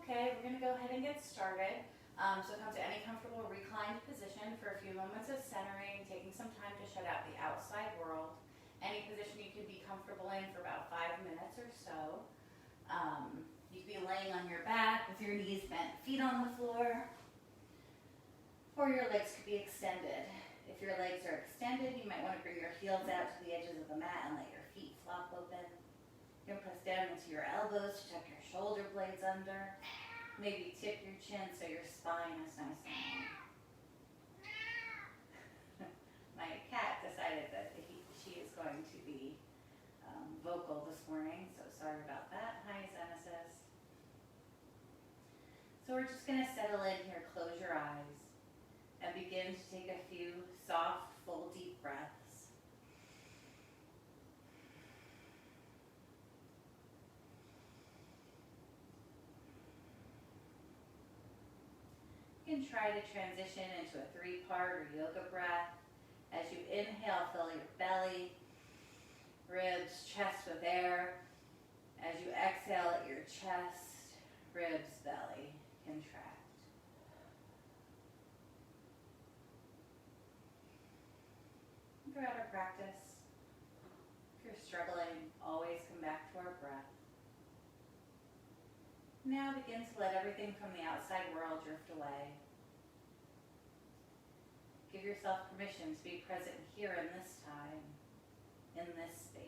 Okay, we're going to go ahead and get started. So come to any comfortable reclined position for a few moments of centering, taking some time to shut out the outside world. Any position you can be comfortable in for about 5 minutes or so. You could be laying on your back with your knees bent, feet on the floor, or your legs could be extended. If your legs are extended, you might want to bring your heels out to the edges of the mat and let your feet flop open. You can press down into your elbows to tuck your shoulder blades under. Maybe tip your chin so your spine is nice and long. My cat decided that she is going to be vocal this morning, so sorry about that. Hi, Genesis. So we're just going to settle in here, close your eyes, and begin to take a few soft, full, deep breaths. You can try to transition into a 3-part or yoga breath. As you inhale, fill your belly, ribs, chest with air. As you exhale, let your chest, ribs, belly contract. Throughout our practice, if you're struggling, always come back to our breath. Now begin to let everything from the outside world drift away. Give yourself permission to be present here in this time, in this space.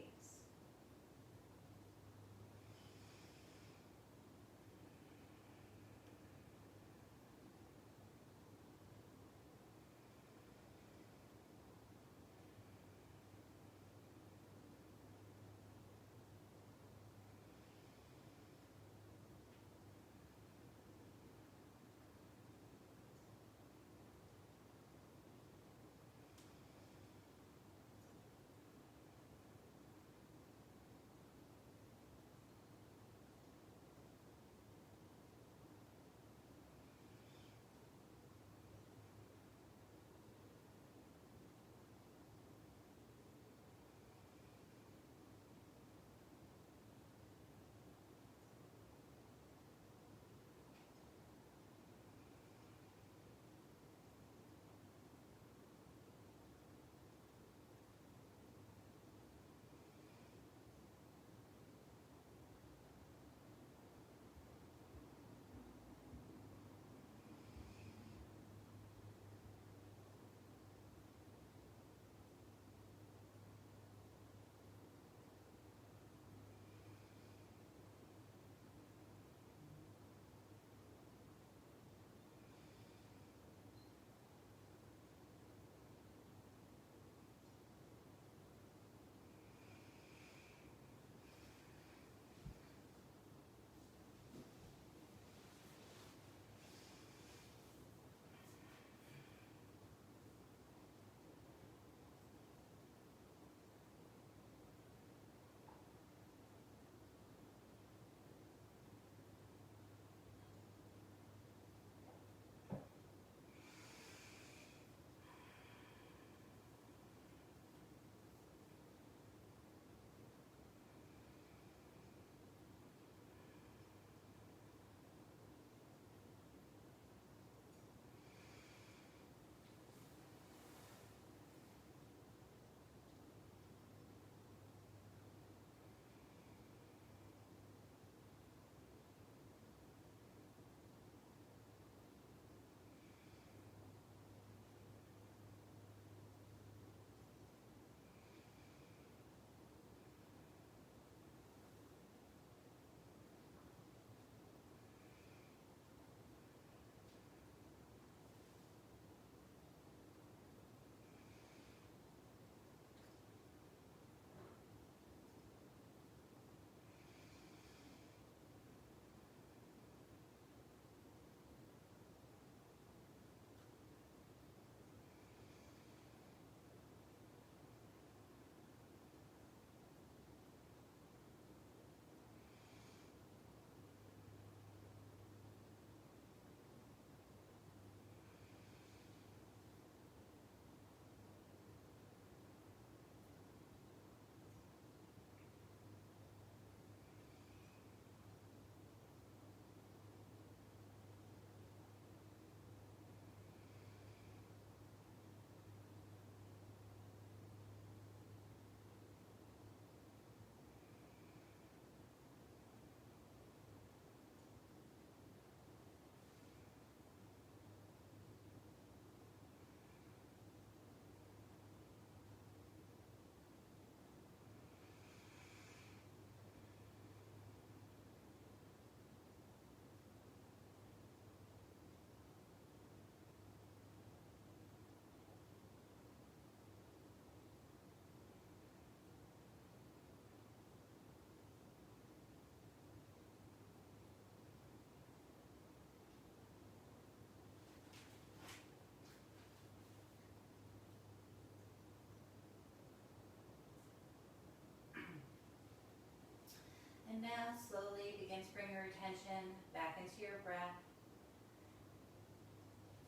And now slowly begin to bring your attention back into your breath.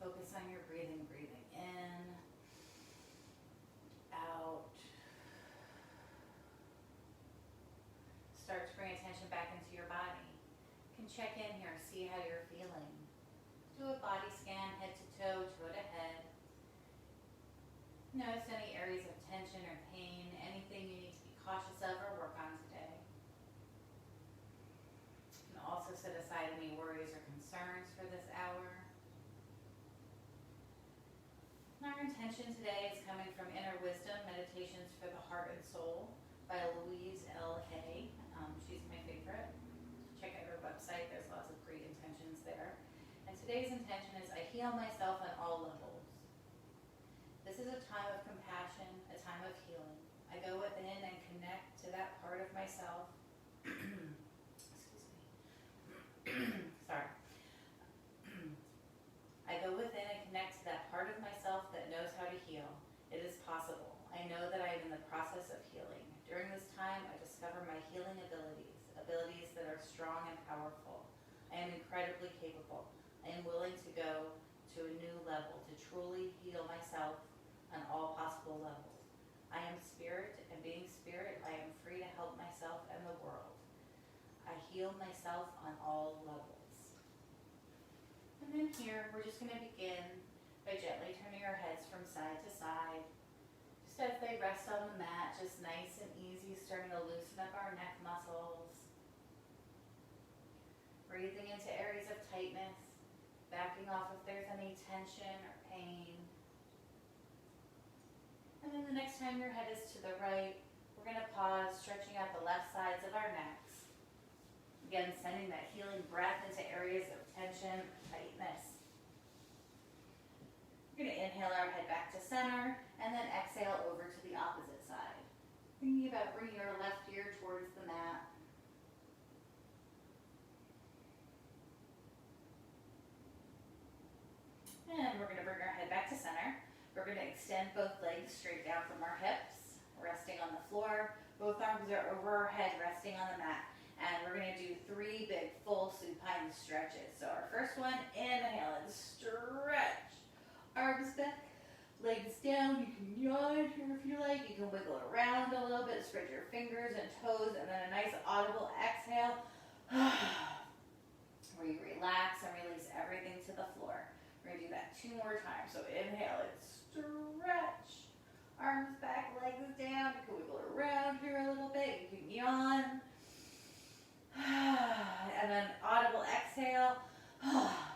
Focus on your breathing, breathing in, out. Start to bring attention back into your body. You can check in here, see how you're feeling. Do a body scan, head to toe, toe to head. Notice any areas of tension or pain, anything you need to be cautious of or work on today. You can also set aside any worries or concerns for this hour. And our intention today is coming from Inner Wisdom, Meditations for the Heart and Soul by Louise L. Hay. She's my favorite. Check out her website, there's lots of great intentions there. And today's intention is I heal myself on all levels. This is a time of compassion, a time of healing. I go within and connect to that part of myself. Excuse me. Sorry. I go within and connect to that part of myself that knows how to heal. It is possible. I know that I am in the process of healing. During this time, I discover my healing abilities, abilities that are strong and powerful. I am incredibly capable. I am willing to go to a new level, to truly heal myself on all possible levels. I am spirit, and being spirit, I am free to help myself and the world. I heal myself on all levels. And then here, we're just going to begin by gently turning our heads from side to side. Just as they rest on the mat, just nice and easy, starting to loosen up our neck muscles. Breathing into areas of tightness, backing off if there's any tension or pain. And then the next time your head is to the right, we're going to pause, stretching out the left sides of our necks. Again, sending that healing breath into areas of tension, tightness. We're going to inhale our head back to center, and then exhale over to the opposite side. Thinking about bringing your left ear towards the mat. And we're going to bring our head back to center. We're going to extend both legs straight down from our hips, resting on the floor. Both arms are over our head, resting on the mat. And we're going to do 3 big full supine stretches. So our first one, inhale and stretch. Arms back, legs down. You can yawn here if you like. You can wiggle it around a little bit, spread your fingers and toes, and then a nice audible exhale where you relax and release everything to the floor. We're going to do that 2 more times. So inhale and stretch. Arms back, legs down. You can wiggle it around here a little bit. You can yawn. And then audible exhale.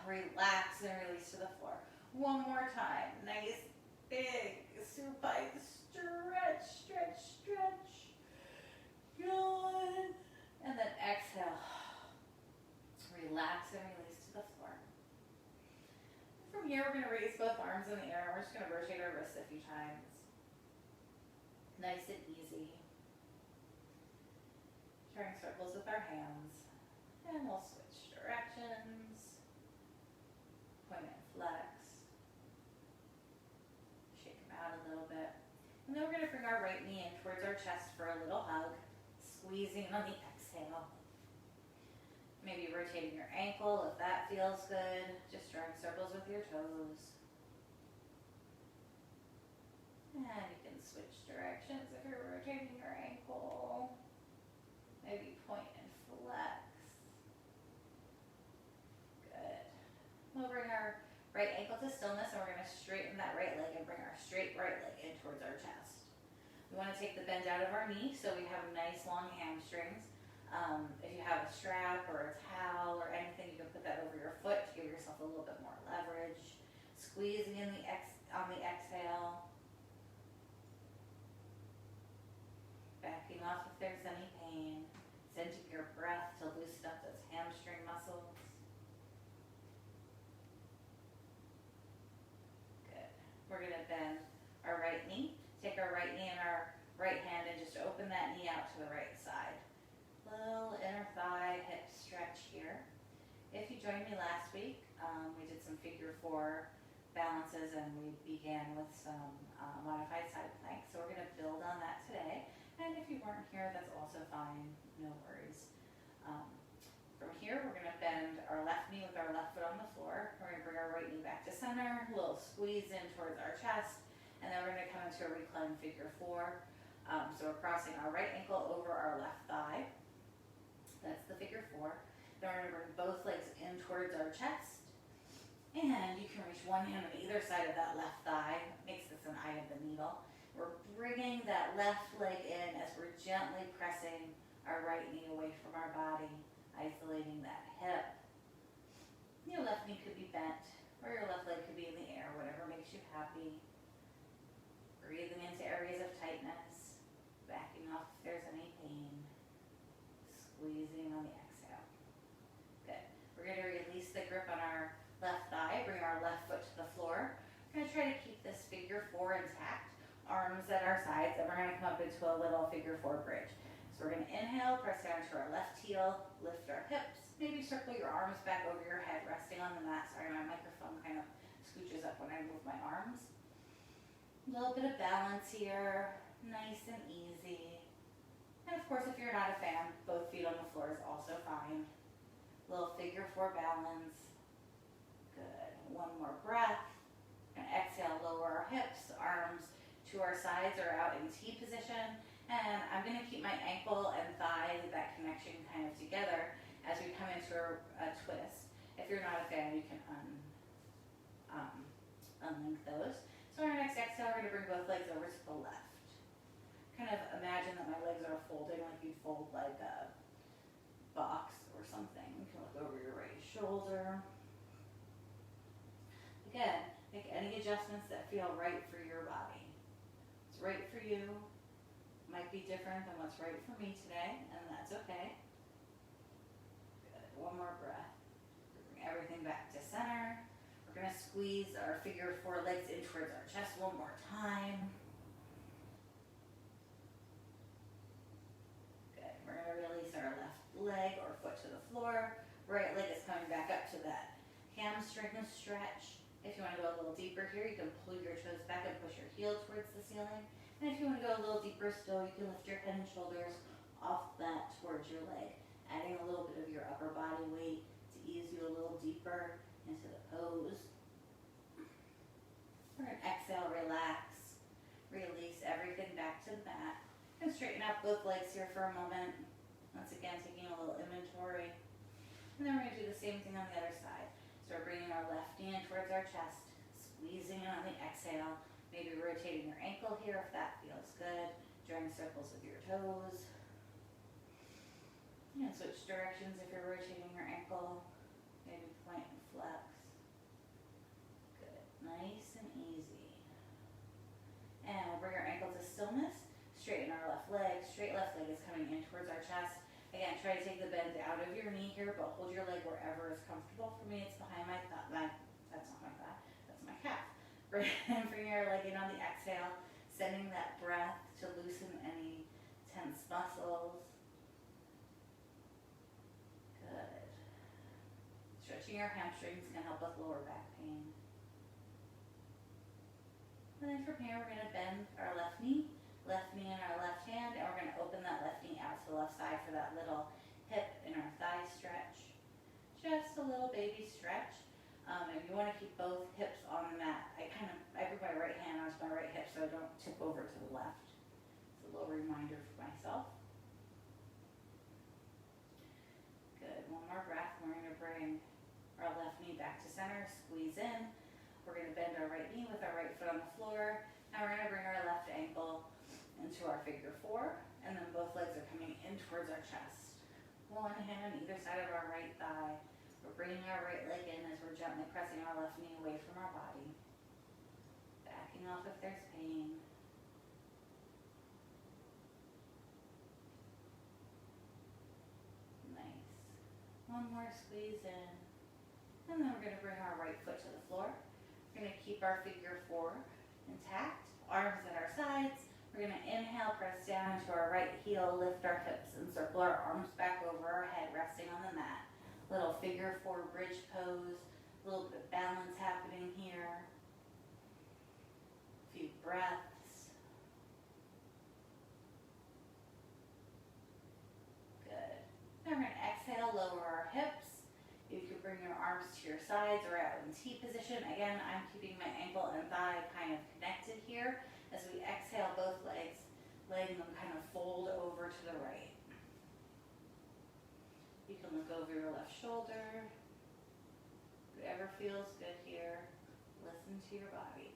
Relax and release to the floor. 1 more time. Nice, big, supine stretch, stretch, stretch. Yawn. And then exhale. Relax and release to the floor. From here, we're going to raise both arms in the air. We're just going to rotate our wrists a few times. Nice and easy. Drawing circles with our hands. And we'll switch directions. Point and flex. Shake them out a little bit. And then we're going to bring our right knee in towards our chest for a little hug. Squeezing on the exhale. Maybe rotating your ankle if that feels good. Just drawing circles with your toes. And you can switch directions if you're rotating your ankle. Maybe point and flex. Good. We'll bring our right ankle to stillness, and we're going to straighten that right leg and bring our straight right leg in towards our chest. We want to take the bend out of our knee so we have nice long hamstrings. If you have a strap or a towel or anything, you can put that over your foot to give yourself a little bit more leverage. Squeezing in on the exhale. Backing off if there's any pain. Sending your breath to loosen up those hamstring muscles. Good. We're going to bend our right knee. Take our right knee in our right hand and just open that knee out to the right side. Little inner thigh, hip stretch here. If you joined me last week, we did some figure 4 balances and we began with some modified side planks. So we're going to build on that today. And if you weren't here, that's also fine, no worries. right knee back to center, a little squeeze in towards our chest, and then we're gonna come into a reclined figure four. So we're crossing our right ankle over our left thigh. That's the figure four. Then we're gonna bring both legs in towards our chest. And you can reach one hand on either side of that left thigh. Makes this an eye of the needle. We're bringing that left leg in as we're gently pressing our right knee away from our body, isolating that hip. Your left knee could be bent, or your left leg could be in the air, whatever makes you happy. Breathing into areas of tightness, backing off if there's any pain, squeezing on the exhale. Good. We're going to release the grip on our left thigh, bring our left foot to the floor. We're going to try to keep this figure four intact, arms at our sides, and we're going to come up into a little figure four bridge. So we're going to inhale, press down to our left heel, lift our hips, maybe circle your arms back over your head, resting on the mat. Sorry, my microphone kind of scooches up when I move my arms. A little bit of balance here, nice and easy. And of course, if you're not a fan, both feet on the floor is also fine. Little figure four balance. Good. One more breath. And exhale, lower our hips, arms to our sides or out in T position. And I'm going to keep my ankle and thigh, that connection kind of together as we come into a twist. If you're not a fan, you can unlink those. So our next exhale, we're going to bring both legs over to the left. Kind of imagine that my legs are folding like you'd fold like a box or something. You can look over your right shoulder. Again, make any adjustments that feel right for your body. What's right for you might be different than what's right for me today, and that's okay. Good. One more breath. Bring everything back to center. We're going to squeeze our figure four legs in towards our chest one more time. Good. We're going to release our left leg or foot to the floor. Right leg is coming back up to that hamstring stretch. If you want to go a little deeper here, you can pull your toes back and push your heel towards the ceiling. And if you want to go a little deeper still, you can lift your head and shoulders off that towards your leg, adding a little bit of your upper body weight to ease you a little deeper into the pose. We're going to exhale, relax, release everything back to the mat, and straighten out both legs here for a moment. Once again, taking a little inventory. And then we're going to do the same thing on the other side. So we're bringing our left knee in towards our chest, squeezing it on the exhale, maybe rotating your ankle here if that feels good, drawing circles with your toes. And switch directions if you're rotating your ankle, maybe point and flex. Good, nice and easy. And we'll bring our ankle to stillness, straighten our left leg. Straight left leg is coming in towards our chest. Again, try to take the bend out of your knee here, but hold your leg wherever is comfortable. For me, it's behind my thigh. That's not my thigh, that's my calf. Bring your leg in on the exhale, sending that breath to loosen any tense muscles. Good. Stretching your hamstrings can help with lower back pain. And then from here, we're going to bend our left knee in our left hand, and we're going to open that left knee out to the left side for that little hip and our thigh stretch. Just a little baby stretch. And you want to keep both hips on the mat. I put my right hand onto my right hip so I don't tip over to the left. It's a little reminder for myself. Good. One more breath. We're going to bring our left knee back to center, squeeze in. We're going to bend our right knee with our right foot on the floor. Now we're going to bring our left ankle into our figure four, and then both legs are coming in towards our chest. One hand on either side of our right thigh. We're bringing our right leg in as we're gently pressing our left knee away from our body. Backing off if there's pain. Nice. One more squeeze in. And then we're going to bring our right foot to the floor. We're going to keep our figure four intact. Arms at our sides. We're going to inhale, press down to our right heel, lift our hips, and circle our arms back over our head, resting on the mat. Little figure four bridge pose. A little bit of balance happening here. A few breaths. Good. Now we're going to exhale, lower our hips. You can bring bring your arms to your sides or out in T position. Again, I'm keeping my ankle and thigh kind of connected here. As we exhale both legs, letting them kind of fold over to the right. You can look over your left shoulder. Whatever feels good here. Listen to your body.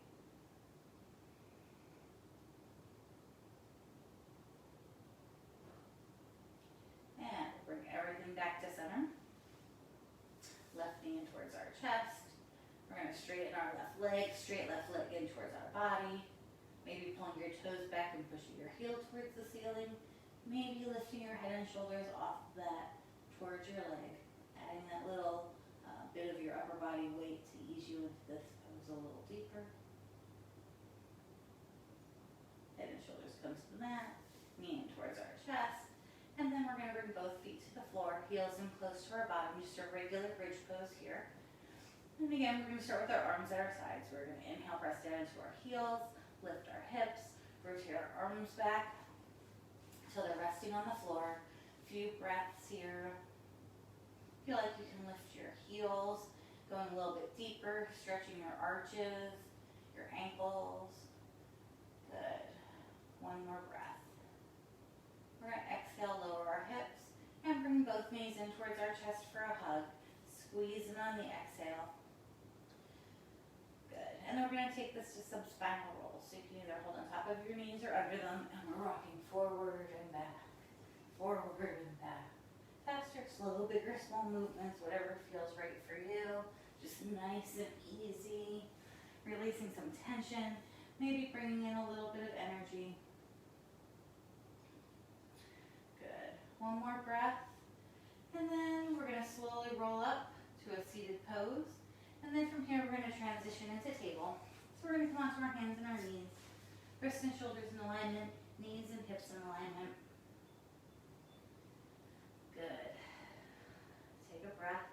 And bring everything back to center. Left knee in towards our chest. We're going to straighten our left leg, straight left leg in towards our body. Maybe pulling your toes back and pushing your heel towards the ceiling. Maybe lifting your head and shoulders off that towards your leg. Adding that little bit of your upper body weight to ease you into this pose a little deeper. Head and shoulders come to the mat. Knee in towards our chest. And then we're going to bring both feet to the floor. Heels in close to our bottom. Just a regular bridge pose here. And again, we're going to start with our arms at our sides. We're going to inhale, press down into our heels. Lift our hips, rotate our arms back so they're resting on the floor. A few breaths here. Feel like you can lift your heels, going a little bit deeper, stretching your arches, your ankles. Good. One more breath. We're going to exhale, lower our hips, and bring both knees in towards our chest for a hug. Squeeze in on the exhale. Good. And then we're going to take this to some spinal rolls. So you can either hold on top of your knees or under them, and we're rocking forward and back, forward and back. Faster, slow, bigger, small movements, whatever feels right for you. Just nice and easy. Releasing some tension, maybe bringing in a little bit of energy. Good. One more breath. And then we're going to slowly roll up to a seated pose. And then from here, we're going to transition into table. So we're going to come onto our hands and our knees. Wrists and shoulders in alignment. Knees and hips in alignment. Good. Take a breath.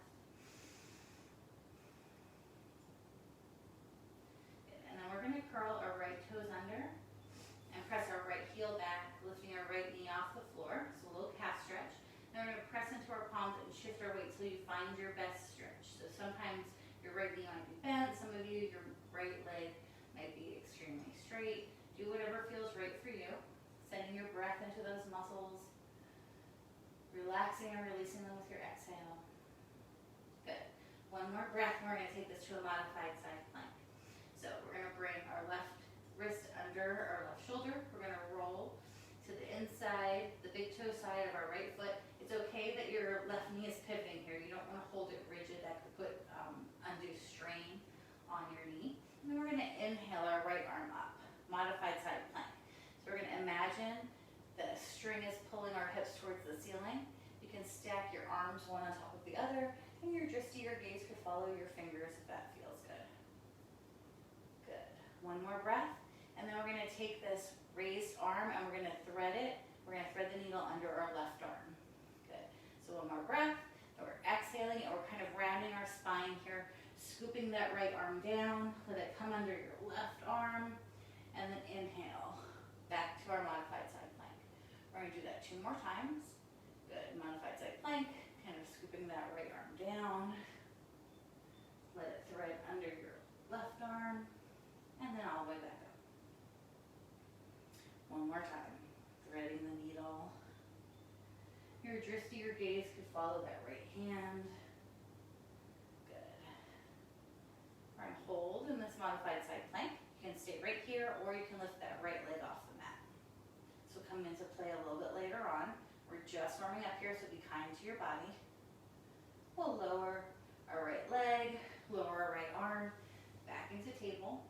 Good. And then we're going to curl our right toes under and press our right heel back, lifting our right knee off the floor. So a little calf stretch. Then we're going to press into our palms and shift our weight till you find your best stretch. So sometimes your right knee might be bent. Some of you, your right leg might be extremely straight. Do whatever feels right for you. Sending your breath into those muscles. Relaxing and releasing them with your exhale. Good. One more breath and we're going to take this to a modified side plank. So we're going to bring our left wrist under our left shoulder. We're going to roll to the inside, the big toe side of our right foot. It's okay that your left knee is pivoting here. You don't want to hold it rigid. That could put undue strain on your knee. And then we're going to inhale our right arm up, modified side plank. So we're going to imagine the string is pulling our hips towards the ceiling. You can stack your arms one on top of the other, and your drishti, your gaze, could follow your fingers if that feels good. Good. One more breath, and then we're going to take this raised arm and we're going to thread it. We're going to thread the needle under our left arm. Good. So one more breath, and we're exhaling, and we're kind of rounding our spine here, scooping that right arm down, let it come under your left arm, and then inhale, back to our modified side plank. We're going to do that 2 more times. Good. Modified side plank, kind of scooping that right arm down, let it thread under your left arm, and then all the way back up. One more time, threading the needle. Your drishti, your gaze could follow that right hand. Good. We're going to hold in this modified side plank. You can stay right here, or you can lift that right leg off the mat. So come into play a little bit later on. We're just warming up here, so be kind to your body. We'll lower our right leg, lower our right arm, back into table.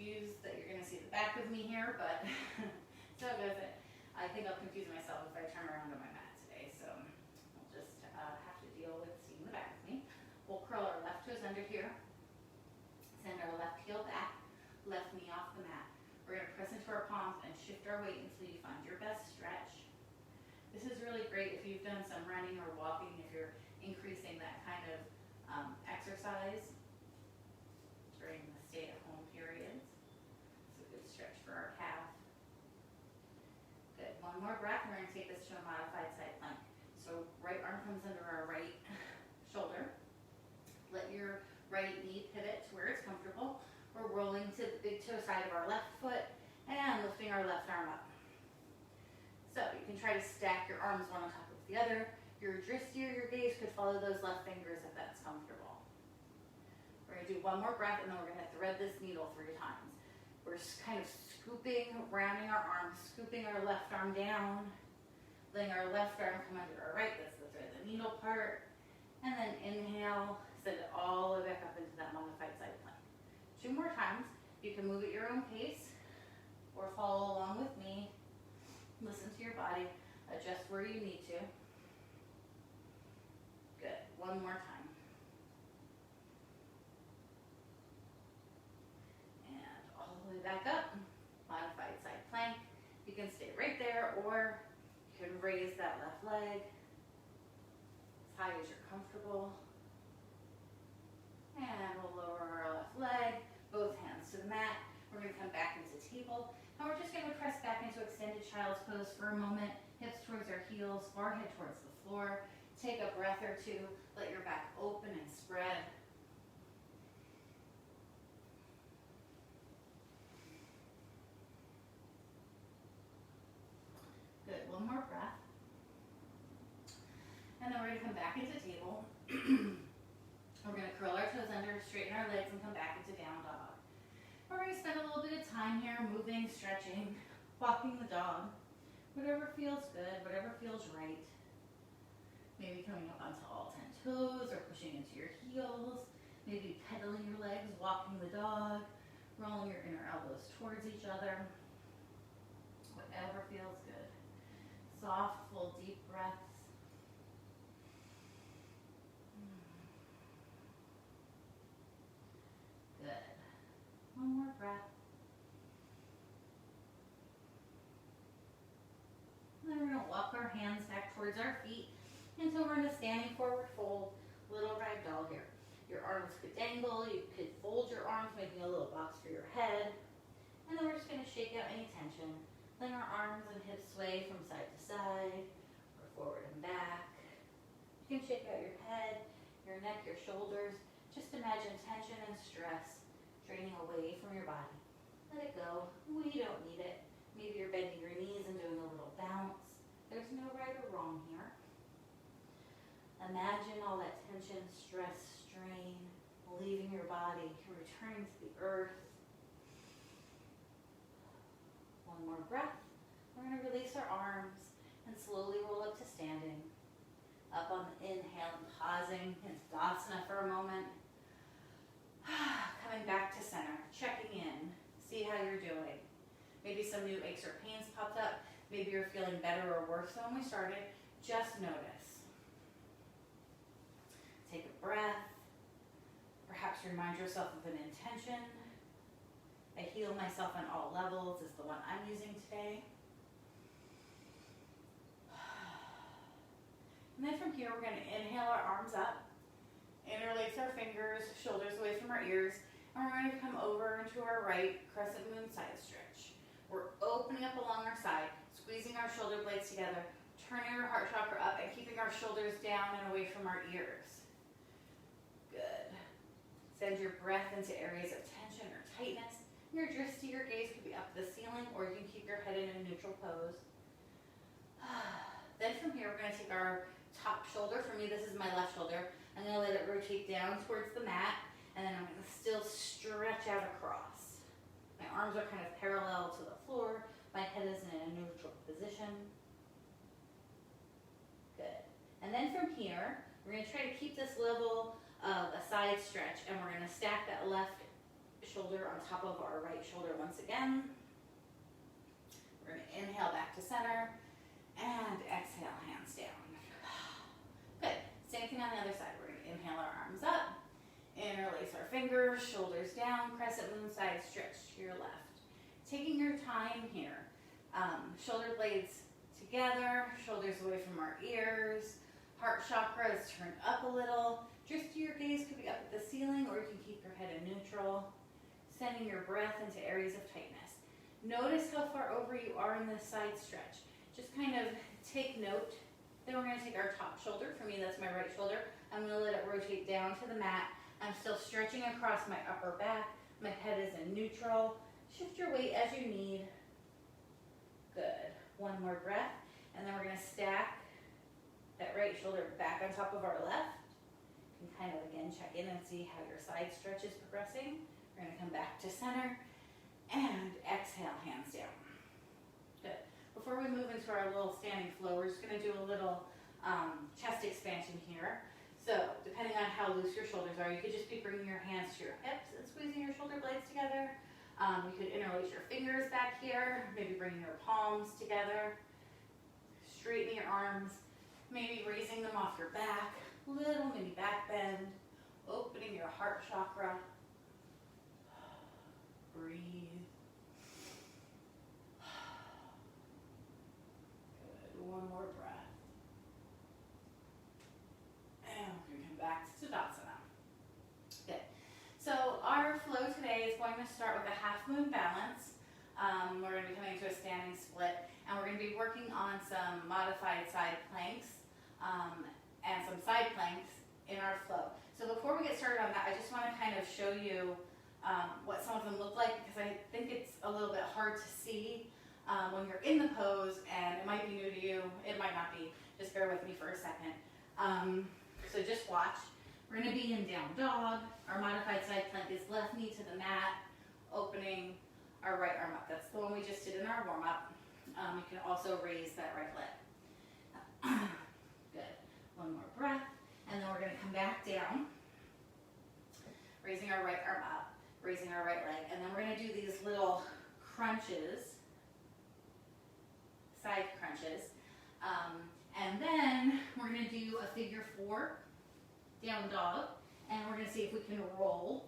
Excuse that you're going to see the back of me here, but so goes it. I think I'll confuse myself if I turn around on my mat today, so we'll just have to deal with seeing the back of me. We'll curl our left toes under here, send our left heel back, left knee off the mat. We're going to press into our palms and shift our weight until you find your best stretch. This is really great if you've done some running or walking, if you're increasing that kind of exercise during the stay-at-home periods. It's a good stretch for our calf. Good. One more breath, and we're going to take this to a modified side plank. So right arm comes under our right we're rolling to the big toe side of our left foot and lifting our left arm up. So you can try to stack your arms one on top of the other. Your wrist or your gaze could follow those left fingers if that's comfortable. We're going to do one more breath, and then we're going to thread this needle 3 times. We're kind of scooping, rounding our arms, scooping our left arm down, letting our left arm come under our right. That's the thread the needle part. And then inhale, send it all the way back up into that modified side plank. 2 more times. You can move at your own pace or follow along with me. Listen to your body. Adjust where you need to. Good. 1 more time. And all the way back up. Modified side plank. You can stay right there, or you can raise that left leg as high as you're comfortable. And we'll lower our left leg, both hands to the mat. We're going to come back into table. And we're just going to press back into extended child's pose for a moment. Hips towards our heels, forehead towards the floor. Take a breath or 2. Let your back open and spread. Good. 1 more breath. And then we're going to come back into table. We're going to curl our toes under, straighten our legs, and come back into down dog. We're going to spend a little bit of time here moving, stretching, walking the dog. Whatever feels good, whatever feels right. Maybe coming up onto all 10 toes or pushing into your heels. Maybe pedaling your legs, walking the dog, rolling your inner elbows towards each other. Whatever feels good. Soft, full, deep breaths. Good. 1 more breath. And then we're going to walk our hands back towards our feet until we're in a standing forward fold, little ragdoll here. Your arms could dangle, you could fold your arms, making a little box for your head. And then we're just going to shake out any tension. Letting our arms and hips sway from side to side, or forward and back. You can shake out your head, your neck, your shoulders. Just imagine tension and stress draining away from your body. Let it go. We don't need it. Maybe you're bending your knees and doing a little bounce. There's no right or wrong here. Imagine all that tension, stress, strain leaving your body, returning to the earth. 1 more breath. We're going to release our arms and slowly roll up to standing. Up on the inhale and pausing in Tadasana for a moment. Coming back to center, checking in, see how you're doing. Maybe some new aches or pains popped up. Maybe you're feeling better or worse than when we started. Just notice. Take a breath. Perhaps remind yourself of an intention. I heal myself on all levels is the one I'm using today. And then from here, we're going to inhale our arms up, interlace our fingers, shoulders away from our ears, and we're going to come over into our right crescent moon side stretch. We're opening up along our side, squeezing our shoulder blades together, turning our heart chakra up, and keeping our shoulders down and away from our ears. Good. Send your breath into areas of tension or tightness. Your drishti, your gaze could be up to the ceiling, or you can keep your head in a neutral pose. Then from here, we're going to take our top shoulder. For me, this is my left shoulder. I'm going to let it rotate down towards the mat, and then I'm going to still stretch out across. My arms are kind of parallel to the floor. My head is in a neutral position. Good. And then from here, we're going to try to keep this level of a side stretch, and we're going to stack that left shoulder on top of our right shoulder once again. We're going to inhale back to center, and exhale, hands down. Good. Same thing on the other side. We're going to inhale our arms up, interlace our fingers, shoulders down, crescent moon side stretch to your left. Taking your time here. Shoulder blades together, shoulders away from our ears. Heart chakra is turned up a little. Just your gaze could be up at the ceiling, or you can keep your head in neutral. Sending your breath into areas of tightness. Notice how far over you are in this side stretch. Just kind of take note. Then we're going to take our top shoulder. For me, that's my right shoulder. I'm going to let it rotate down to the mat. I'm still stretching across my upper back, My head is in neutral. Shift your weight as you need. Good. One more breath. And then we're going to stack that right shoulder back on top of our left. You can kind of again check in and see how your side stretch is progressing. We're going to come back to center and exhale, hands down. Good. Before we move into our little standing flow, we're just going to do a little chest expansion here. So depending on how loose your shoulders are, you could just be bringing your hands to your hips and squeezing your shoulder blades together. You could interlace your fingers back here, maybe bringing your palms together. Straighten your arms, maybe raising them off your back. Little mini back bend, opening your heart chakra. Breathe. Good. One more breath. And we're going to come back to Tadasana. Good. So our flow today is going to start with a half moon balance. We're going to be coming to a standing split, and we're going to be working on some modified side planks and some side planks in our flow. So before we get started on that, I just want to kind of show you what some of them look like, because I think it's a little bit hard to see when you're in the pose, and it might be new to you, it might not be. Just bear with me for a second. So just watch. We're going to be in down dog. Our modified side plank is left knee to the mat, opening our right arm up. That's the one we just did in our warm-up. You can also raise that right leg. Good. One more breath. And then we're going to come back down, raising our right arm up, raising our right leg. And then we're going to do these little crunches, side crunches. And then we're going to do a figure 4, down dog. And we're going to see if we can roll.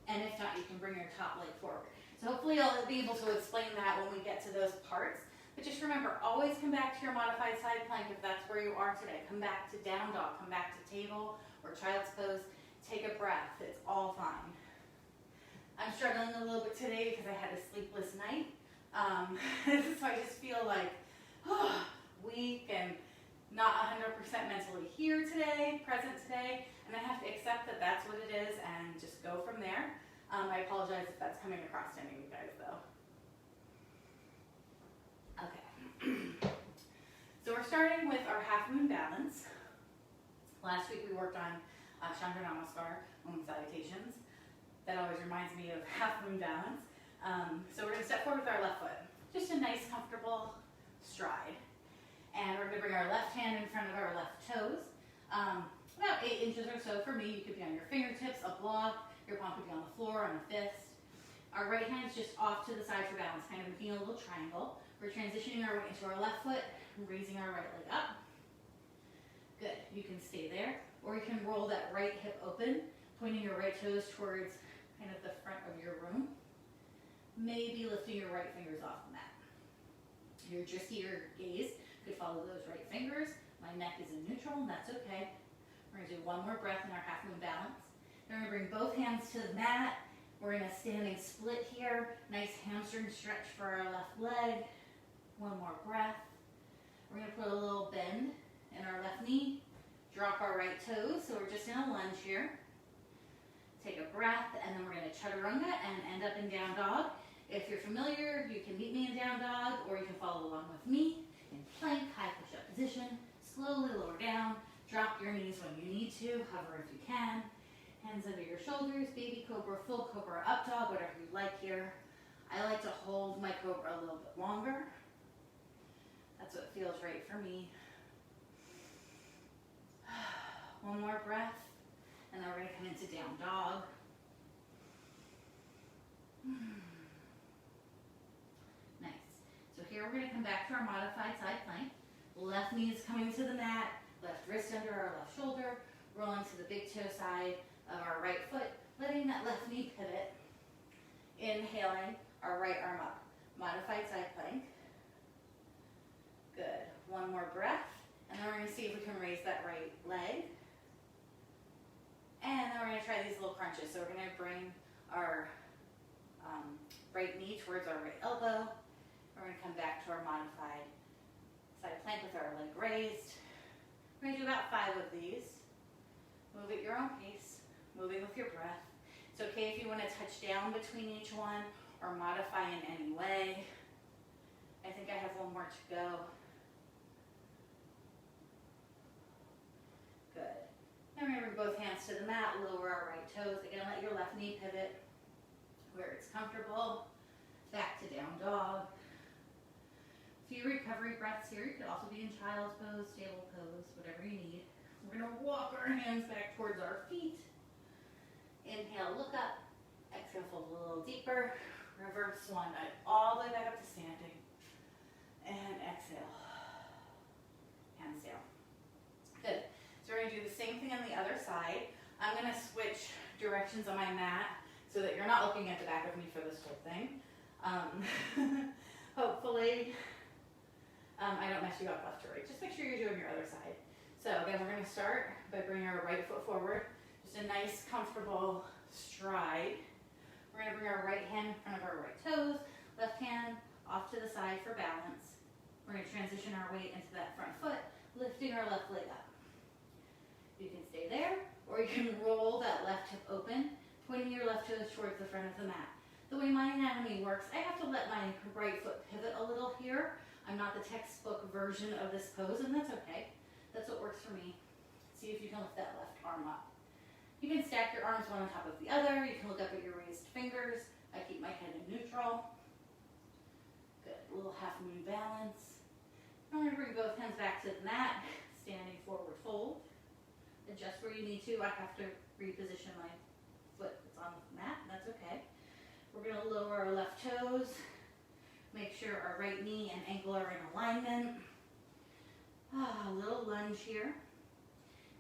And if not, you can bring your top leg forward. So hopefully I'll be able to explain that when we get to those parts. But just remember, always come back to your modified side plank if that's where you are today. Come back to down dog, come back to table or child's pose. Take a breath, it's all fine. I'm struggling a little bit today because I had a sleepless night. So I just feel like weak and not 100% mentally here today, present today. And I have to accept that that's what it is and just go from there. I apologize if that's coming across to any of you guys, though. Okay. So we're starting with our half moon balance. Last week we worked on Chandra Namaskar, Om Salutations. That always reminds me of half moon balance. So we're going to step forward with our left foot. Just a nice, comfortable stride. And we're going to bring our left hand in front of our left toes. About 8 inches or so for me. You could be on your fingertips, a block. Your palm could be on the floor, on a fist. Our right hand's just off to the side for balance, kind of making a little triangle. We're transitioning our weight into our left foot and raising our right leg up. Good. You can stay there. Or you can roll that right hip open, pointing your right toes towards kind of the front of your room. Maybe lifting your right fingers off the mat. Your dristy or gaze could follow those right fingers. My neck is in neutral, and that's okay. We're going to do one more breath in our half moon balance. Then we're going to bring both hands to the mat. We're in a standing split here. Nice hamstring stretch for our left leg. One more breath. We're going to put a little bend in our left knee. Drop our right toes, so we're just in a lunge here. Take a breath, and then we're going to chaturanga and end up in down dog. If you're familiar, you can meet me in down dog, or you can follow along with me in plank, high push-up position. Slowly lower down. Drop your knees when you need to. Hover if you can. Hands under your shoulders, baby cobra, full cobra, up dog, whatever you like here. I like to hold my cobra a little bit longer. That's what feels right for me. One more breath, and then we're going to come into down dog. Nice. So here we're going to come back to our modified side plank. Left knee is coming to the mat, left wrist under our left shoulder, rolling to the big toe side of our right foot, letting that left knee pivot. Inhaling our right arm up. Modified side plank. Good. One more breath. And then we're going to see if we can raise that right leg. And then we're going to try these little crunches. So we're going to bring our right knee towards our right elbow. We're going to come back to our modified side plank with our leg raised. We're going to do about 5 of these. Move at your own pace, moving with your breath. It's okay if you want to touch down between each one or modify in any way. I think I have one more to go. Good. Now we're going to bring both hands to the mat, lower our right toes. Again, let your left knee pivot where it's comfortable. Back to down dog. A few recovery breaths here. You could also be in child's pose, stable pose, whatever you need. We're going to walk our hands back towards our feet. Inhale, look up. Exhale, fold a little deeper. Reverse swan dive all the way back up to standing. And exhale. Hands down. Good. So we're going to do the same thing on the other side. I'm going to switch directions on my mat so that you're not looking at the back of me for this whole thing. Hopefully, I don't mess you up left to right. Just make sure you're doing your other side. So again, we're going to start by bringing our right foot forward. Just a nice, comfortable stride. We're going to bring our right hand in front of our right toes, left hand off to the side for balance. We're going to transition our weight into that front foot, lifting our left leg up. You can stay there, or you can roll that left hip open, pointing your left toes towards the front of the mat. The way my anatomy works, I have to let my right foot pivot a little here. I'm not the textbook version of this pose, and that's okay. That's what works for me. See if you can lift that left arm up. You can stack your arms one on top of the other. You can look up at your raised fingers. I keep my head in neutral. Good, a little half moon balance. I'm going to bring both hands back to the mat, standing forward fold. Adjust where you need to. I have to reposition my foot that's on the mat, and that's okay. We're going to lower our left toes. Make sure our right knee and ankle are in alignment. A little lunge here.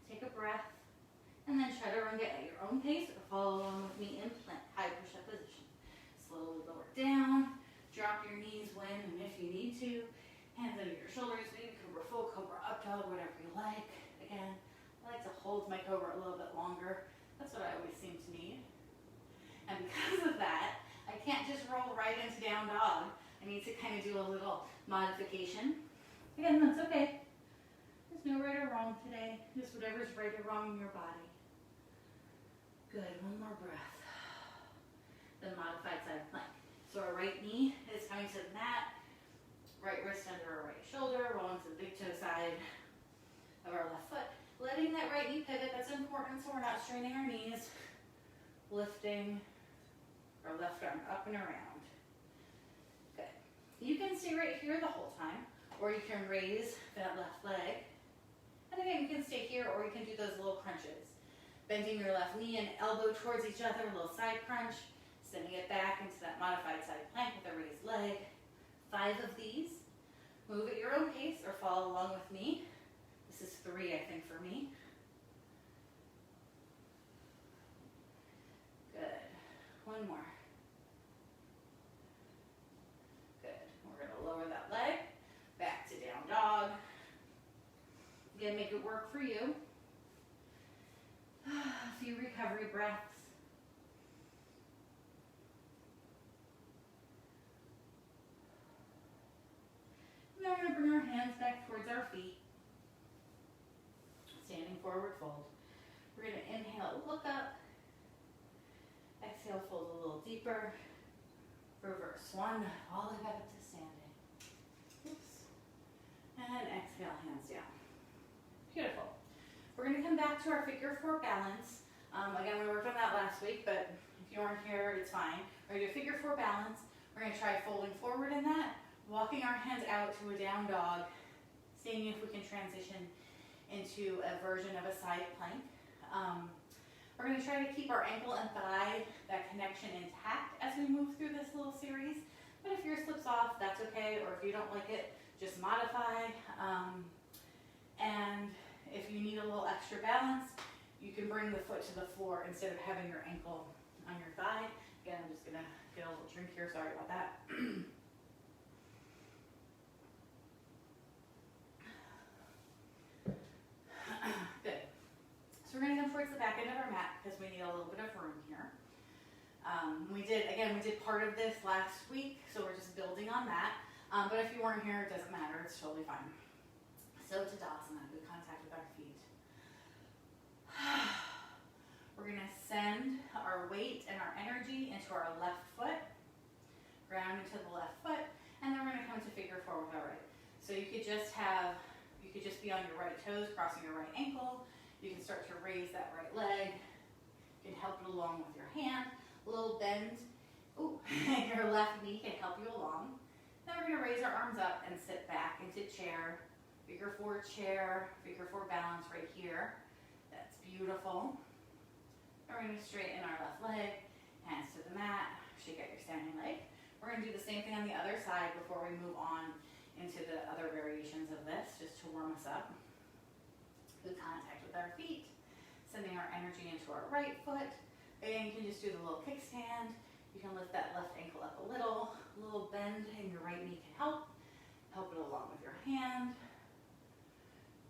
Take a breath, and then chaturanga at your own pace, or follow along with me in plank, high push-up position. Slowly lower down. Drop your knees when and if you need to. Hands under your shoulders, maybe cobra full, cobra up dog, whatever you like. Again, I like to hold my cobra a little bit longer. That's what I always seem to need. And because of that, I can't just roll right into down dog. I need to kind of do a little modification. Again, that's okay. There's no right or wrong today. Just whatever's right or wrong in your body. Good, one more breath. Then modified side plank. So our right knee is coming to the mat. Right wrist under our right shoulder, rolling to the big toe side of our left foot. Letting that right knee pivot, that's important so we're not straining our knees. Lifting our left arm up and around. Good. You can stay right here the whole time, or you can raise that left leg. And again, you can stay here, or you can do those little crunches. Bending your left knee and elbow towards each other, a little side crunch. Sending it back into that modified side plank with a raised leg. 5 of these. Move at your own pace or follow along with me. This is 3, I think, for me. Good. One more. Good. We're going to lower that leg. Back to down dog. Again, make it work for you. A few recovery breaths. Now we're going to bring our hands back towards our feet. Standing forward fold. We're going to inhale, look up. Exhale, fold a little deeper. Reverse one, all the way back up to standing. Oops. And exhale, hands down. Beautiful. We're going to come back to our figure 4 balance. Again, we worked on that last week, but if you weren't here, it's fine. We're going to do figure 4 balance. We're going to try folding forward in that. Walking our hands out to a down dog, seeing if we can transition into a version of a side plank. We're going to try to keep our ankle and thigh, that connection intact as we move through this little series. But if yours slips off, that's okay, or if you don't like it, just modify. And if you need a little extra balance, you can bring the foot to the floor instead of having your ankle on your thigh. Again, I'm just going to get a little drink here, sorry about that. Good. So we're going to come towards the back end of our mat because we need a little bit of room here. We did part of this last week, so we're just building on that. But if you weren't here, it doesn't matter. It's totally fine. So Tadasana, good contact with our feet. We're going to send our weight and into our left foot, ground into the left foot, and then we're going to come to figure four with our right. So you could just be on your right toes, crossing your right ankle. You can start to raise that right leg. You can help it along with your hand. A little bend. Ooh, your left knee can help you along. Then we're going to raise our arms up and sit back into chair. Figure four chair, figure four balance right here. That's beautiful. And we're going to straighten our left leg, hands to the mat, shake out your standing leg. We're going to do the same thing on the other side before we move on into the other variations of this, just to warm us up. Good contact with our feet, sending our energy into our right foot. Again, you can just do the little kickstand. You can lift that left ankle up a little bend in your right knee can help. Help it along with your hand.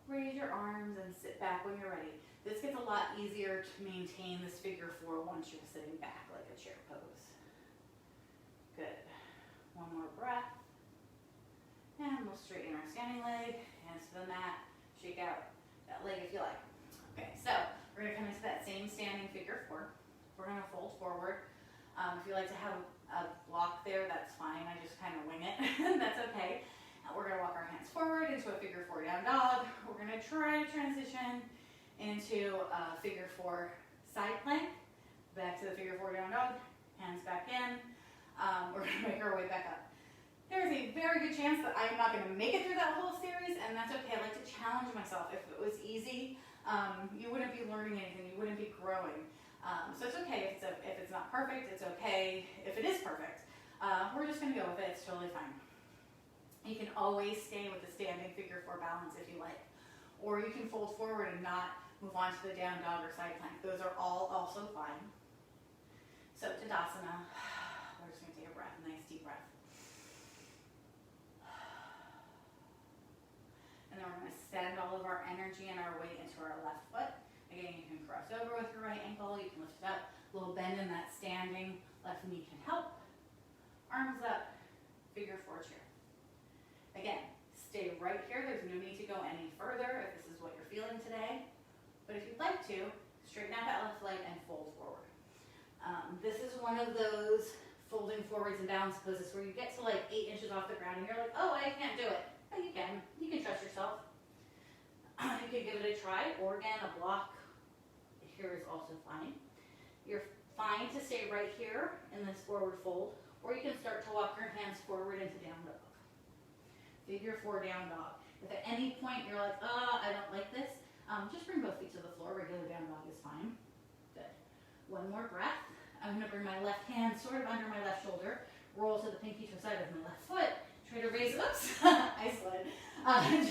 Raise your arms and sit back when you're ready. This gets a lot easier to maintain this figure four once you're sitting back like a chair pose. Good. One more breath. And we'll straighten our standing leg, hands to the mat, shake out that leg if you like. Okay, so we're going to come into that same standing figure four. We're going to fold forward. If you like to have a block there, that's fine. I just kind of wing it. That's okay. We're going to walk our hands forward into a figure four down dog. We're going to try to transition into a figure four side plank. Back to the figure four down dog. Hands back in. We're going to make our way back up. There's a very good chance that I'm not going to make it through that whole series, and that's okay. I like to challenge myself. If it was easy, you wouldn't be learning anything. You wouldn't be growing. So it's okay if it's not perfect. It's okay if it is perfect. We're just going to go with it. It's totally fine. You can always stay with the standing figure four balance if you like. Or you can fold forward and not move on to the down dog or side plank. Those are all also fine. So Tadasana. We're just going to take a breath, a nice deep breath. And then we're going to send all of our energy and our weight into our left foot. Again, you can cross over with your right ankle. You can lift it up. A little bend in that standing. Left knee can help. Arms up. Figure four chair. Again, stay right here. There's no need to go any further if this is what you're feeling today. But if you'd like to, straighten out that left leg and fold forward. This is one of those folding forwards and balance poses where you get to like 8 inches off the ground and you're like, oh, I can't do it. But you can. You can trust yourself. You can give it a try, or again, a block here is also fine. You're fine to stay right here in this forward fold, or you can start to walk your hands forward into down dog. Figure four down dog. If at any point you're like, I don't like this, just bring both feet to the floor. Regular down dog is fine. Good. One more breath. I'm going to bring my left hand sort of under my left shoulder, roll to the pinky toe side of my left foot, try to raise, oops, I slid.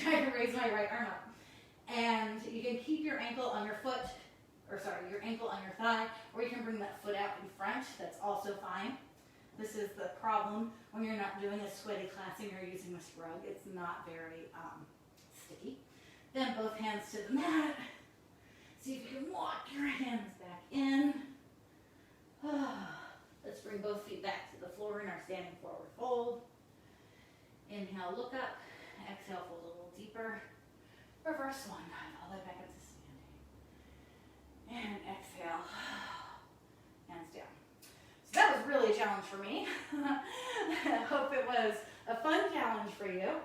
Try to raise my right arm up. And you can keep your ankle on your foot, your ankle on your thigh, or you can bring that foot out in front. That's also fine. This is the problem when you're not doing a sweaty class and you're using this rug. It's not very sticky. Then both hands to the mat. See if you can walk your hands back in. Let's bring both feet back to the floor in our standing forward fold. Inhale, look up. Exhale, fold a little deeper. Reverse one, all the way back up to standing. And exhale, hands down. So that was really a challenge for me. I hope it was a fun challenge for you.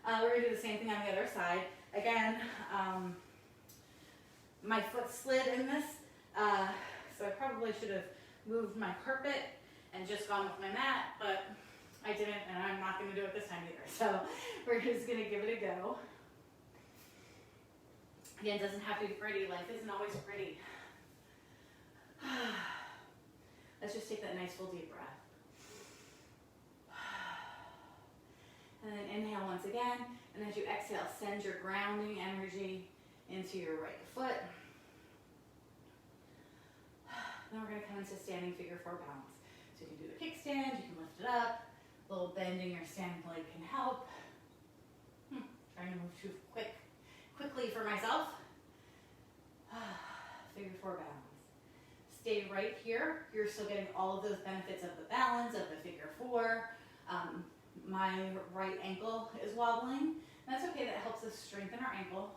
We're going to do the same thing on the other side. Again, my foot slid in this, so I probably should have moved my carpet and just gone with my mat, but I didn't, and I'm not going to do it this time either. So we're just going to give it a go. Again, it doesn't have to be pretty. Life isn't always pretty. Let's just take that nice full deep breath. And then inhale once again. And as you exhale, send your grounding energy into your right foot. Then we're going to come into standing figure four balance. So you can do the kickstand, you can lift it up. A little bend in your standing leg can help. Trying to move too quickly for myself. Figure four balance. Stay right here. You're still getting all of those benefits of the balance, of the figure four. My right ankle is wobbling. That's okay, that helps us strengthen our ankle.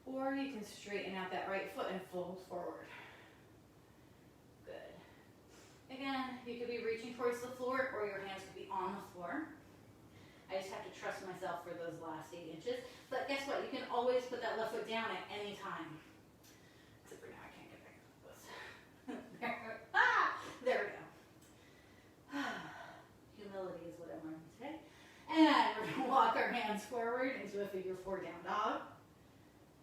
Or you can straighten out that right foot and fold forward. Good. Again, you could be reaching towards the floor or your hands could be on the floor. I just have to trust myself for those last 8 inches. But guess what? You can always put that left foot down at any time. Except for now, I can't get back to this. There we go. Humility is what I'm learning today. And we're going to walk our hands forward into a figure 4 down dog.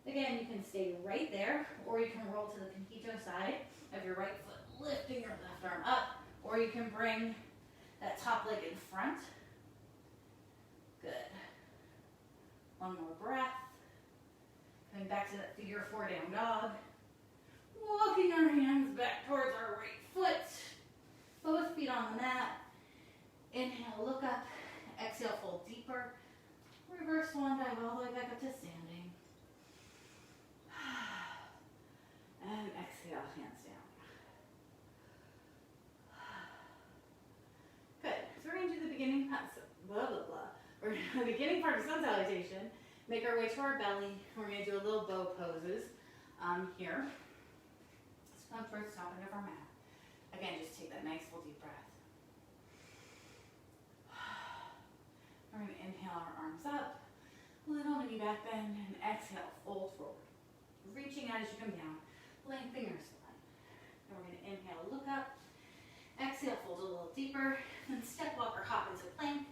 Again, you can stay right there, or you can roll to the pinquito side of your right foot, lifting your left arm up, or you can bring that top leg in front. Good. One more breath. Coming back to that figure 4 down dog. Walking our hands back towards our right foot. Both feet on the mat. Inhale, look up. Exhale, fold deeper. Reverse swan dive all the way back up to standing. And exhale, hands down. Good. So we're going to do the beginning, blah, blah, blah. We're going to do the beginning part of sun salutation. Make our way to our belly. We're going to do a little bow poses here. Let's come towards the top end of our mat. Again, just take that nice full deep breath. We're going to inhale our arms up, little mini back bend, and exhale, fold forward. Reaching out as you come down, lengthen your spine. And we're going to inhale, look up, exhale, fold a little deeper, then step, walk, or hop into plank.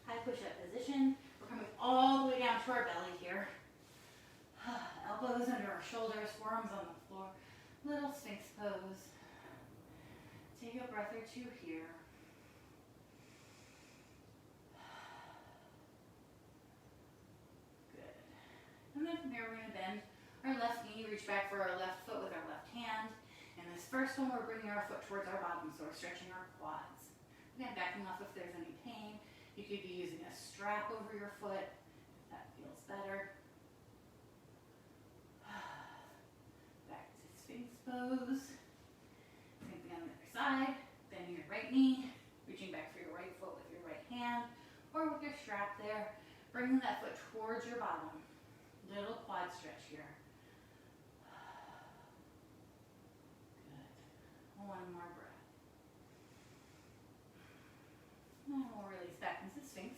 High push-up position. We're coming all the way down to our belly here. Elbows under our shoulders, forearms on the floor. Little Sphinx pose. Take a breath or two here. Good. And then from here we're going to bend our left knee, reach back for our left foot with our left hand. And this first one we're bringing our foot towards our bottom, so we're stretching our quads. Again, backing off if there's any pain. You could be using a strap over your foot if that feels better. Back to Sphinx pose. Same thing on the other side. Bending your right knee, reaching back for your right foot with your right hand, or with your strap there. Bringing that foot towards your bottom. Little quad stretch here. Good. One more breath. And we'll release back into Sphinx.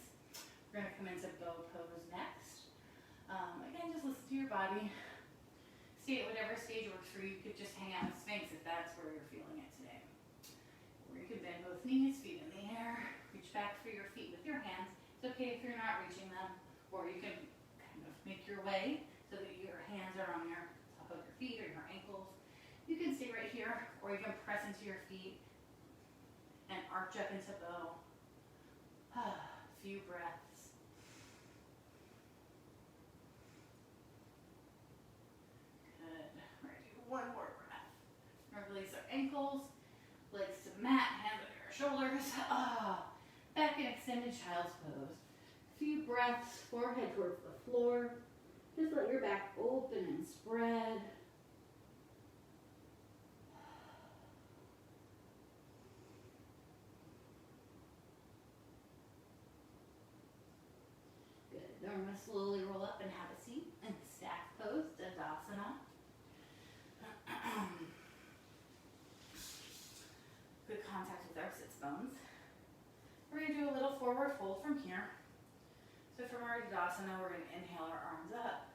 We're going to come into bow pose next. Again, just listen to your body. Stay at whatever stage works for you. You could just hang out in Sphinx if that's where you're feeling it today. Or you could bend both knees, feet in the air. Reach back for your feet with your hands. It's okay if you're not reaching them. Or you can kind of make your way so that your hands are on your top of your feet or your ankles. You can stay right here, or you can press into your feet and arch up into bow. A few breaths. Good. We're going to do one more breath. We're going to release our ankles, legs to the mat, hands under our shoulders. Back in extended child's pose. Few breaths, forehead towards the floor. Just let your back open and spread. Good. Then we're going to slowly roll up and have a seat in stack pose, Dandasana. Good contact with our sits bones. We're going to do a little forward fold from here. So from our Dandasana, we're going to inhale our arms up,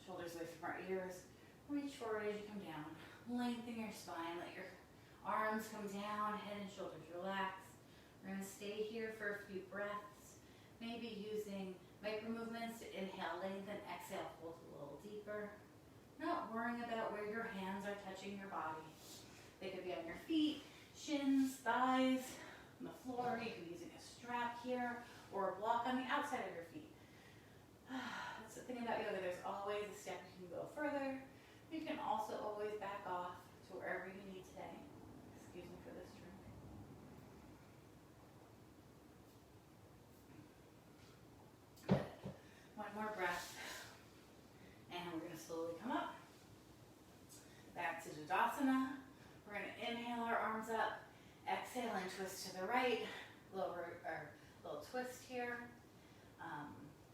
shoulders away from our ears. Reach forward as you come down. Lengthen your spine. Let your arms come down, head and shoulders relax. We're going to stay here for a few breaths. Maybe using micro movements to inhale, lengthen, exhale, fold a little deeper. Not worrying about where your hands are touching your body. They could be on your feet, shins, thighs, on the floor. You could be using a strap here or a block on the outside of your feet. That's the thing about yoga. There's always a step you can go further. You can also always back off to wherever you need today. Excuse me for this drink. Good. One more breath. And we're going to slowly come up. Back to Dandasana. We're going to inhale our arms up. Exhale and twist to the right. Lower our little twist here.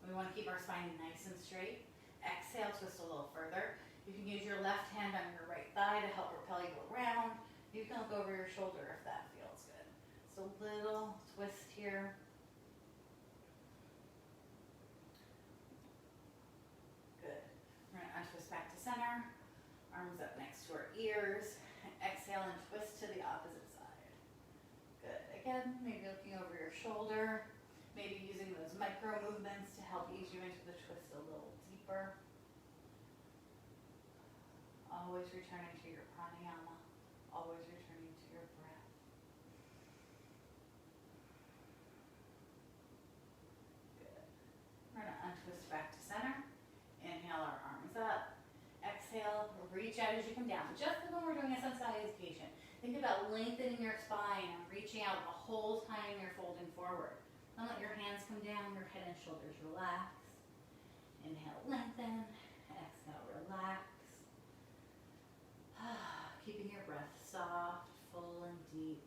We want to keep our spine nice and straight. Exhale, twist a little further. You can use your left hand on your right thigh to help propel you around. You can look over your shoulder if that Just a little twist here. Good. We're going to untwist back to center. Arms up next to our ears. Exhale and twist to the opposite side. Good. Again, maybe looking over your shoulder. Maybe using those micro movements to help ease you into the twist a little deeper. Always returning to your pranayama. Always returning to your breath. Good. We're going to untwist back to center. Inhale our arms up. Exhale, reach out as you come down. Just as when we're doing a sun salutation. Think about lengthening your spine and reaching out the whole time you're folding forward. Don't let your hands come down, your head and shoulders relax. Inhale, lengthen. Exhale, relax. Keeping your breath soft, full, and deep.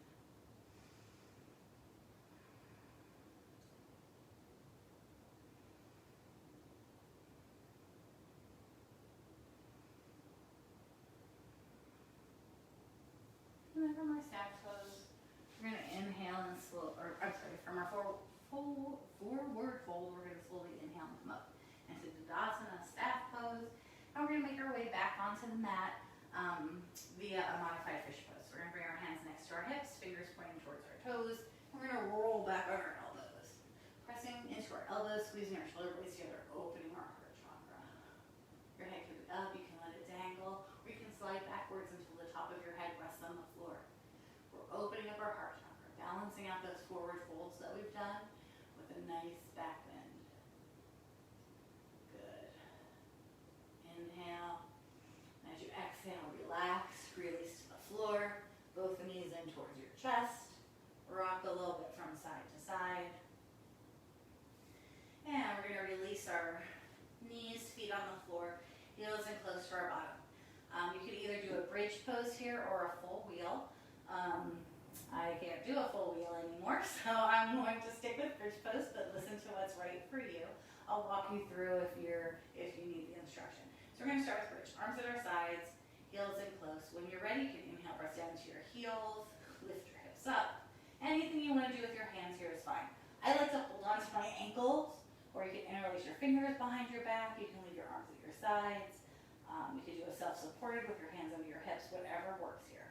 And then from our staff pose, we're going to inhale and from our forward fold, we're going to slowly inhale and come up into Tadasana, staff pose. And we're going to make our way back onto the mat via a modified fish pose. We're going to bring our hands next to our hips, fingers pointing towards our toes. And we're going to roll back on our elbows. Pressing into our elbows, squeezing our shoulder blades together, opening our heart chakra. Your head can be up, you can let it dangle, or you can slide backwards until the top of your head rests on the floor. We're opening up our heart chakra, balancing out those forward folds that we've done with a nice back bend. Good. Inhale. As you exhale, relax, release to the floor. Both the knees in towards your chest. Rock a little bit from side to side. And we're going to release our knees, feet on the floor, heels in close to our bottom. You can either do a bridge pose here or a full wheel. I can't do a full wheel anymore, so I'm going to stick with bridge pose, but listen to what's right for you. I'll walk you through if you need the instruction. So we're going to start with bridge. Arms at our sides, heels in close. When you're ready, you can inhale, press down to your heels, lift your hips up. Anything you want to do with your hands here is fine. I like to hold on to my ankles, or you can interlace your fingers behind your back. You can leave your arms at your sides. You can do a self-supported with your hands under your hips, whatever works here.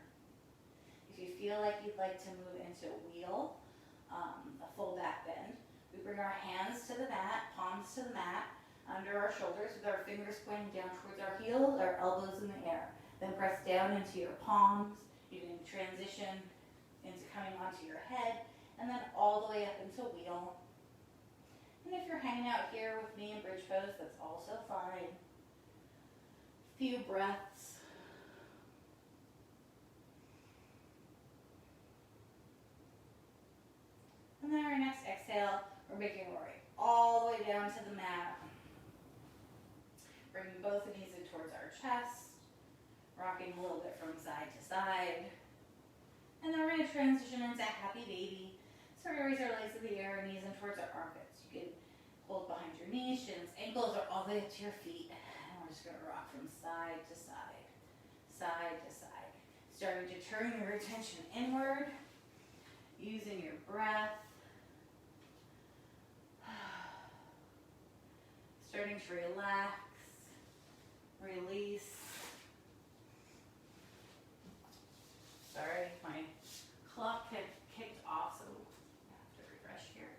If you feel like you'd like to move into a wheel, a full back bend, we bring our hands to the mat, palms to the mat, under our shoulders with our fingers pointing down towards our heels, our elbows in the air. Then press down into your palms. You can transition into coming onto your head, and then all the way up into wheel. And if you're hanging out here with me in bridge pose, that's also fine. Few breaths. And then our next exhale, we're making our way all the way down to the mat. Bringing both the knees in towards our chest. Rocking a little bit from side to side. And then we're going to transition into happy baby. So we're going to raise our legs to the air, knees in towards our armpits. You can hold behind your knees, shins, ankles, or all the way up to your feet. And we're just going to rock from side to side, side to side. Starting to turn your attention inward, using your breath. Starting to relax, release. Sorry, my clock kicked off, so I have to refresh here.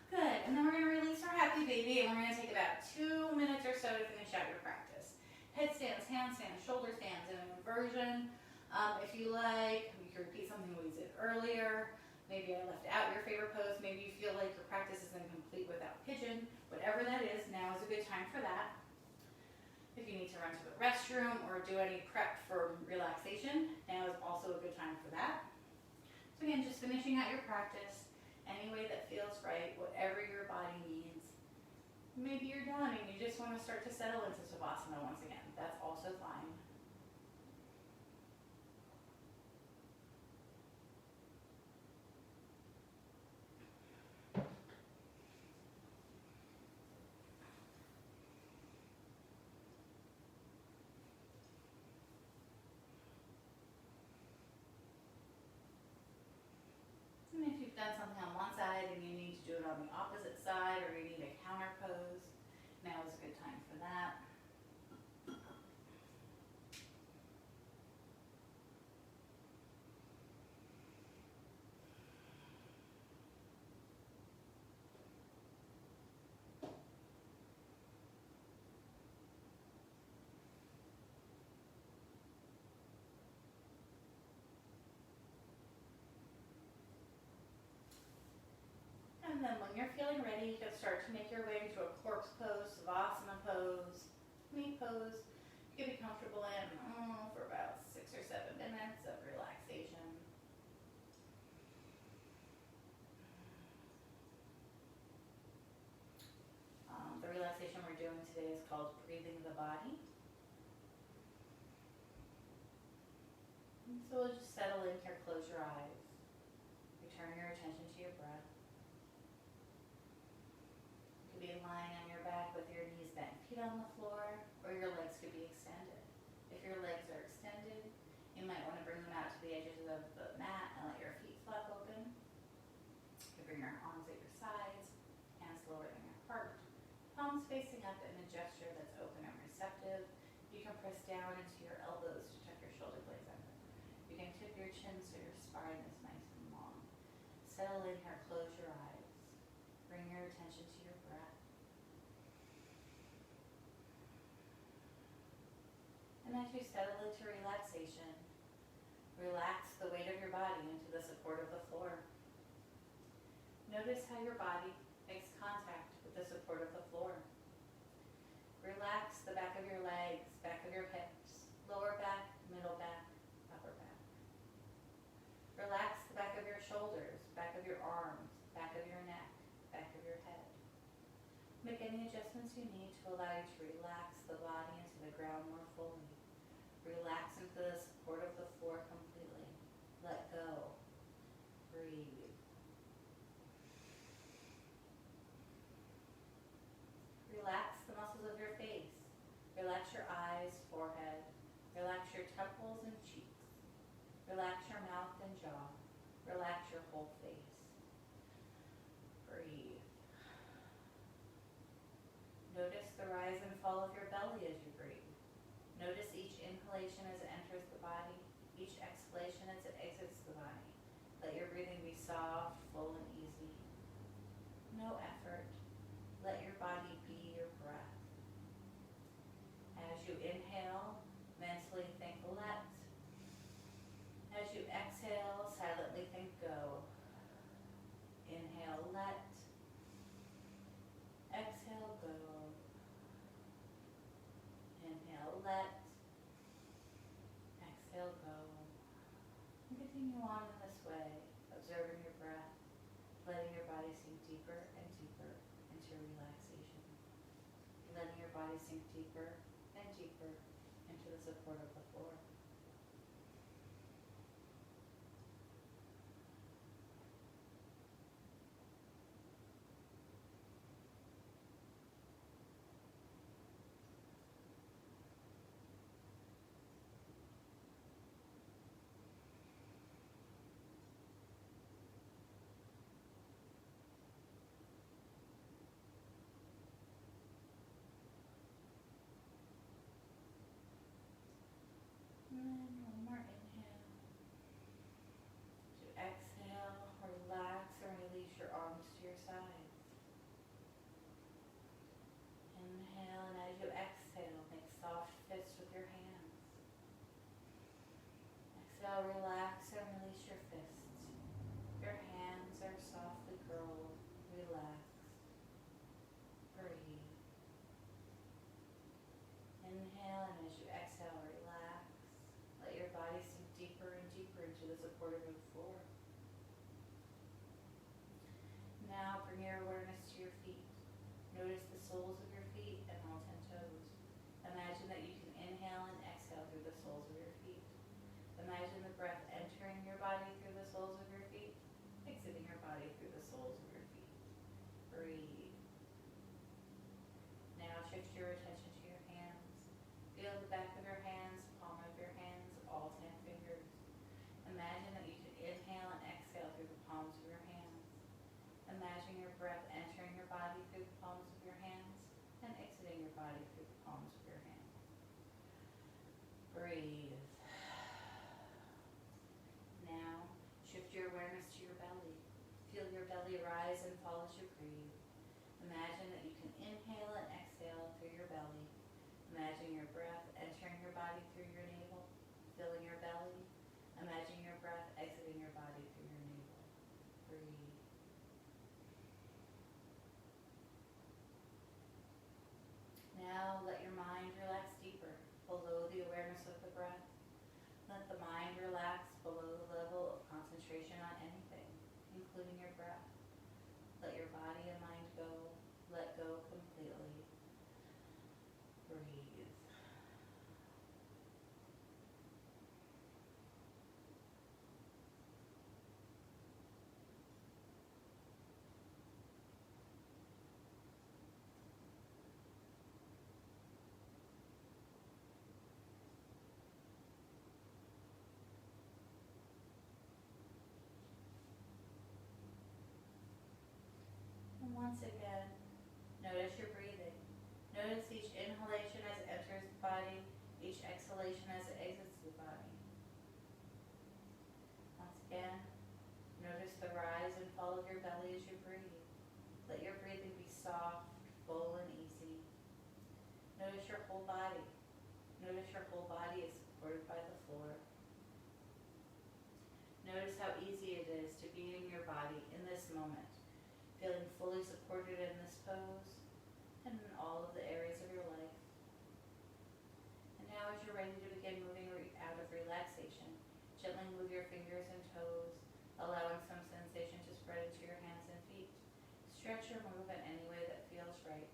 Good, and then we're going to release our happy baby, and we're going to take about 2 minutes or so to finish out your practice. Headstands, handstands, shoulder stands in an inversion. If you like, you can repeat something we did earlier. Maybe I left out your favorite pose. Maybe you feel like your practice is incomplete without pigeon. Whatever that is, now is a good time for that. If you need to run to the restroom or do any prep for relaxation, now is also a good time for that. So again, just finishing out your practice any way that feels right, whatever your body needs. Maybe you're done and you just want to start to settle into Savasana once again. That's also fine. done something on one side and you need to do it on the opposite side, or you need a counter pose, now is a good time for that. And then when you're feeling ready, you can start to make your way into a corpse pose, savasana pose, me pose. You can be comfortable in for about 6 or 7 minutes of relaxation. The relaxation we're doing today is called breathing the body. And so we'll just settle in here, close your eyes. Return your attention to your breath. You could be lying on your back with your knees bent, feet on the floor, or your legs could be extended. If your legs are extended, you might want to bring them out to the edges of the mat and let your feet flap open. You can bring your arms at your sides, hands lower than your heart, palms facing up in a gesture that's open and receptive. You can press down into your elbows to tuck your shoulder blades under. You can tip your chin so your spine is nice and long. Settle in here, close your eyes. Bring your attention to your breath. And as you settle into relaxation, relax the weight of your body into the support of the floor. Notice how your body makes contact with the support of the floor. Relax the back of your legs, back of your hips, lower back, middle back, upper back. Relax the back of your shoulders, back of your arms, back of your neck, back of your head. Make any adjustments you need to allow you to relax the body into the ground more fully. Relax into the support of the floor completely. Let go. Breathe. Relax the muscles of your face. Relax your eyes, forehead. Relax your temples and cheeks. Relax your mouth and jaw. Relax your whole face. Breathe. Notice the rise and fall of your belly as you breathe. Notice each inhalation as it enters the body, each exhalation as it exits the body. Let your breathing be soft, full, and easy. No effort. Let your body be your breath. As you inhale, mentally think let. As you exhale, silently think go. Inhale, let. Exhale, go. Inhale, let. Exhale, go. And continue on in this way, observing your breath, letting your body sink deeper and deeper into relaxation. Letting your body sink deeper and deeper into the support of the floor. And then one more inhale. To exhale, relax and release your arms to your sides. Inhale, and as you exhale, make soft fists with your hands. Exhale, relax and release your fists. Your hands are softly curled. Relax. Breathe. Inhale, and as you exhale, relax. Let your body sink deeper and deeper into the support of the floor. Now bring your awareness to your feet. Notice the soles of your feet and all 10 toes. Imagine that you can inhale and exhale through the soles of your feet. Imagine the breath entering your body through the soles of your feet, exiting your body through the soles of your feet. Breathe. Now shift your attention to your hands. Feel the back of your hands, palm of your hands, all 10 fingers. Imagine that you can inhale and exhale through the palms of your hands. Inhale and exhale through your belly. Imagine your breath entering your body through your navel, filling your belly. Imagine your breath exiting your body through your navel. Breathe. Now let your mind relax deeper below the awareness of the breath. Let the mind relax below the level of concentration on anything, including your breath. Let your body and mind go. Let go completely. Breathe. And once again, notice your breathing. Notice each inhalation as it enters the body, each exhalation as it exits the body. Once again, notice the rise and fall of your belly as you breathe. Let your breathing be soft, full, and easy. Notice your whole body. Notice your whole body is supported by the floor. Notice how easy it is to be in your body in this moment, feeling fully supported in this pose and in all of the areas of your life. And now as you're ready to begin moving out of relaxation, gently move your fingers and toes, allowing some sensation to spread into your hands and feet. Stretch or move in any way that feels right.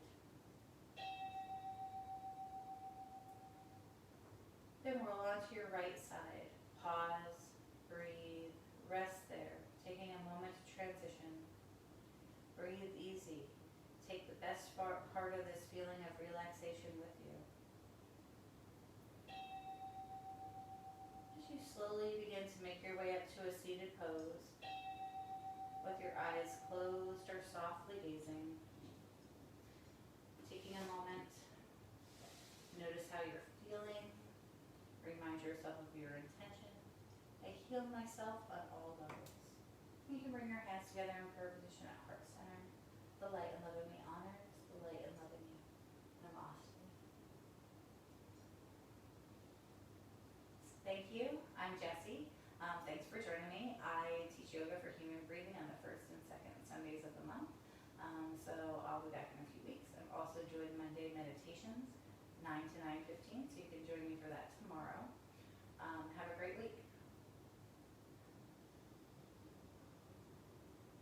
Then roll onto your right side. Pause, breathe, rest there, taking a moment to transition. Breathe easy. Take the best part of this feeling of relaxation with you. As you slowly begin to make your way up to a seated pose, with your eyes closed or softly gazing, taking a moment, notice how you're feeling, remind yourself of your intention. I heal myself on all levels. You can bring your hands together in prayer position at heart center. The light and love of me honors, the light and love of me. Namaste. Thank you. I'm Jessie. Thanks for joining me. I teach yoga for human breathing on the first and second Sundays of the month. So I'll be back in a few weeks. I'm also doing Monday meditations, 9 to 9:15